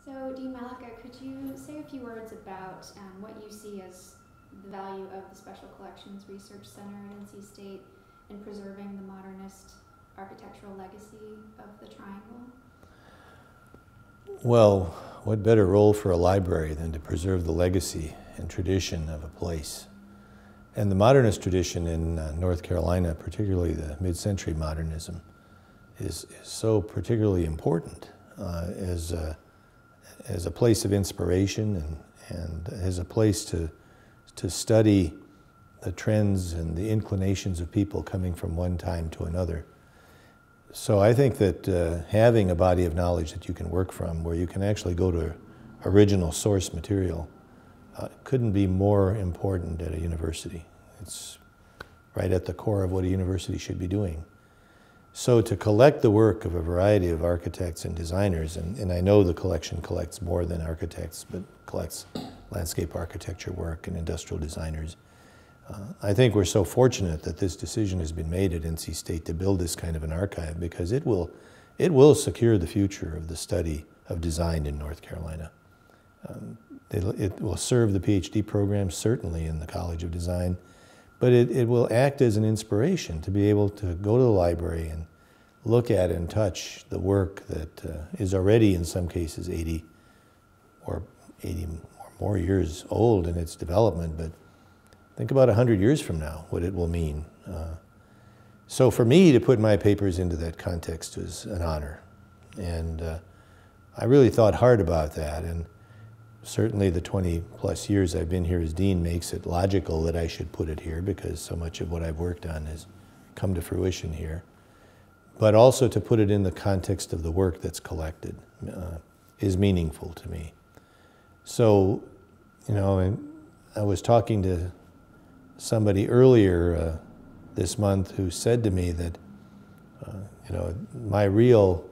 So, Dean Malecha, could you say a few words about what you see as the value of the Special Collections Research Center at NC State in preserving the modernist architectural legacy of the Triangle? Well, what better role for a library than to preserve the legacy and tradition of a place? And the modernist tradition in North Carolina, particularly the mid-century modernism, is so particularly important as a place of inspiration and as a place to study the trends and the inclinations of people coming from one time to another. So I think that having a body of knowledge that you can work from, where you can actually go to original source material, couldn't be more important at a university. It's right at the core of what a university should be doing. So to collect the work of a variety of architects and designers, and I know the collection collects more than architects, but collects landscape architecture work and industrial designers. I think we're so fortunate that this decision has been made at NC State to build this kind of an archive, because it will secure the future of the study of design in North Carolina. It will serve the PhD program, certainly in the College of Design, but it will act as an inspiration to be able to go to the library and look at and touch the work that is already, in some cases, 80 or more years old in its development, but think about 100 years from now, what it will mean. So for me to put my papers into that context was an honor. And I really thought hard about that. And certainly the 20+ years I've been here as dean makes it logical that I should put it here, because so much of what I've worked on has come to fruition here. But also to put it in the context of the work that's collected is meaningful to me. So, you know, and I was talking to somebody earlier this month who said to me that, you know, my real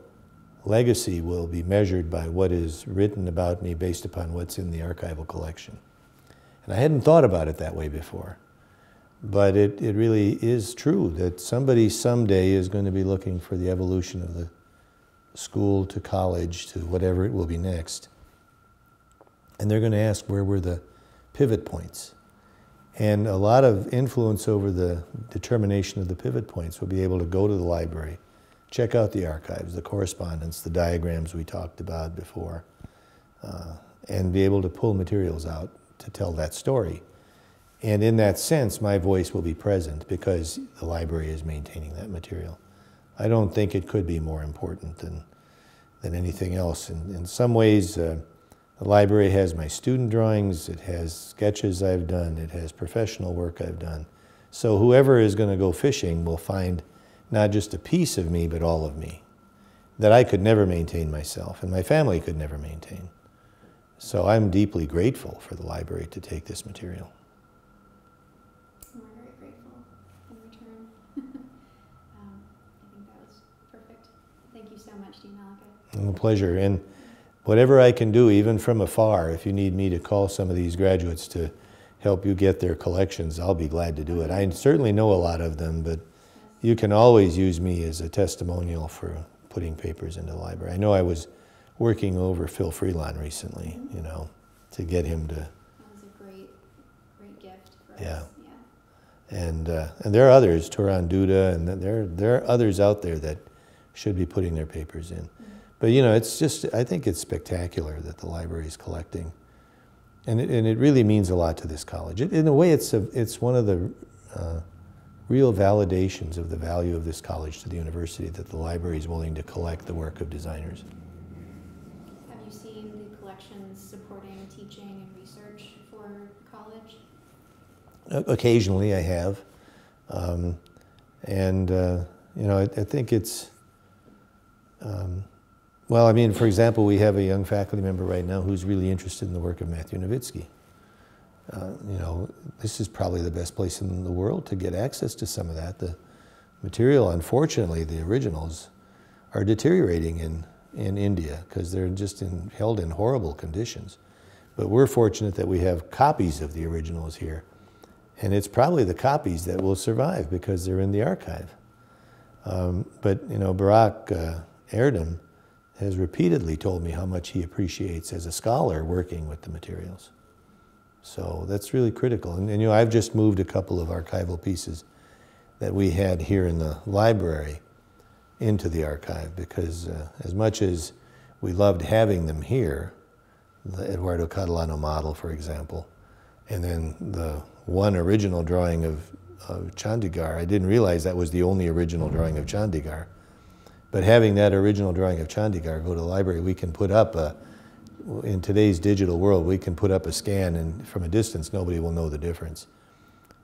legacy will be measured by what is written about me based upon what's in the archival collection. And I hadn't thought about it that way before. But it really is true that somebody someday is going to be looking for the evolution of the school to college to whatever it will be next. And they're going to ask, where were the pivot points? And a lot of influence over the determination of the pivot points will be able to go to the library, check out the archives, the correspondence, the diagrams we talked about before, and be able to pull materials out to tell that story. And in that sense, my voice will be present because the library is maintaining that material. I don't think it could be more important than anything else. In some ways, the library has my student drawings, it has sketches I've done, it has professional work I've done. So whoever is going to go fishing will find not just a piece of me, but all of me, that I could never maintain myself, and my family could never maintain. So I'm deeply grateful for the library to take this material. We're very grateful in return. I think that was perfect. Thank you so much, Dean Malecha. A pleasure. And whatever I can do, even from afar, if you need me to call some of these graduates to help you get their collections, I'll be glad to do it. I certainly know a lot of them, but you can always use me as a testimonial for putting papers into the library. I know I was working over Phil Freelon recently, you know, to get him to. That was a great gift for yeah. us. Yeah. And there are others, Turan Duda, and there are others out there that should be putting their papers in. But you know, it's just, I think it's spectacular that the library is collecting. And it really means a lot to this college. In a way, it's one of the real validations of the value of this college to the university, that the library is willing to collect the work of designers. Have you seen the collections supporting teaching and research for college? Occasionally I have. You know, I think it's, well, I mean, for example, we have a young faculty member right now who's really interested in the work of Matthew Nowitzki. You know, this is probably the best place in the world to get access to some of that. The material, unfortunately, the originals, are deteriorating in India because they're just held in horrible conditions. But we're fortunate that we have copies of the originals here. And it's probably the copies that will survive because they're in the archive. But, you know, Barak Erdem has repeatedly told me how much he appreciates as a scholar working with the materials. So that's really critical. And you know, I've just moved a couple of archival pieces that we had here in the library into the archive because as much as we loved having them here, the Eduardo Catalano model, for example, and then the one original drawing of Chandigarh, I didn't realize that was the only original drawing of Chandigarh. But having that original drawing of Chandigarh go to the library, we can put up in today's digital world, we can put up a scan and from a distance nobody will know the difference.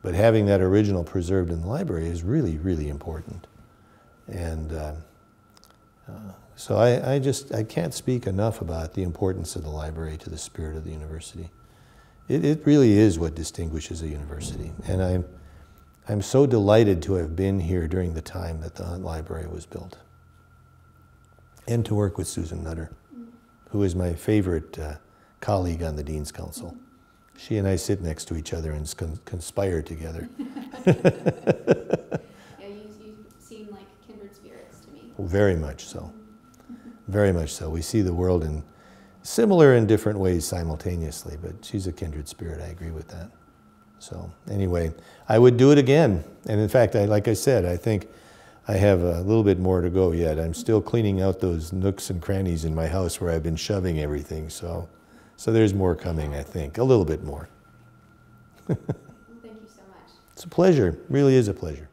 But having that original preserved in the library is really, really important. And so I can't speak enough about the importance of the library to the spirit of the university. It really is what distinguishes a university. And I'm so delighted to have been here during the time that the library was built. And to work with Susan Nutter, who is my favorite colleague on the Dean's Council. She and I sit next to each other and conspire together. Yeah, you seem like kindred spirits to me. Very much so. Very much so. We see the world in similar and different ways simultaneously, but she's a kindred spirit. I agree with that. So anyway, I would do it again. And in fact, like I said, I think I have a little bit more to go yet. I'm still cleaning out those nooks and crannies in my house where I've been shoving everything. So there's more coming, I think, a little bit more. Well, thank you so much. It's a pleasure. It really is a pleasure.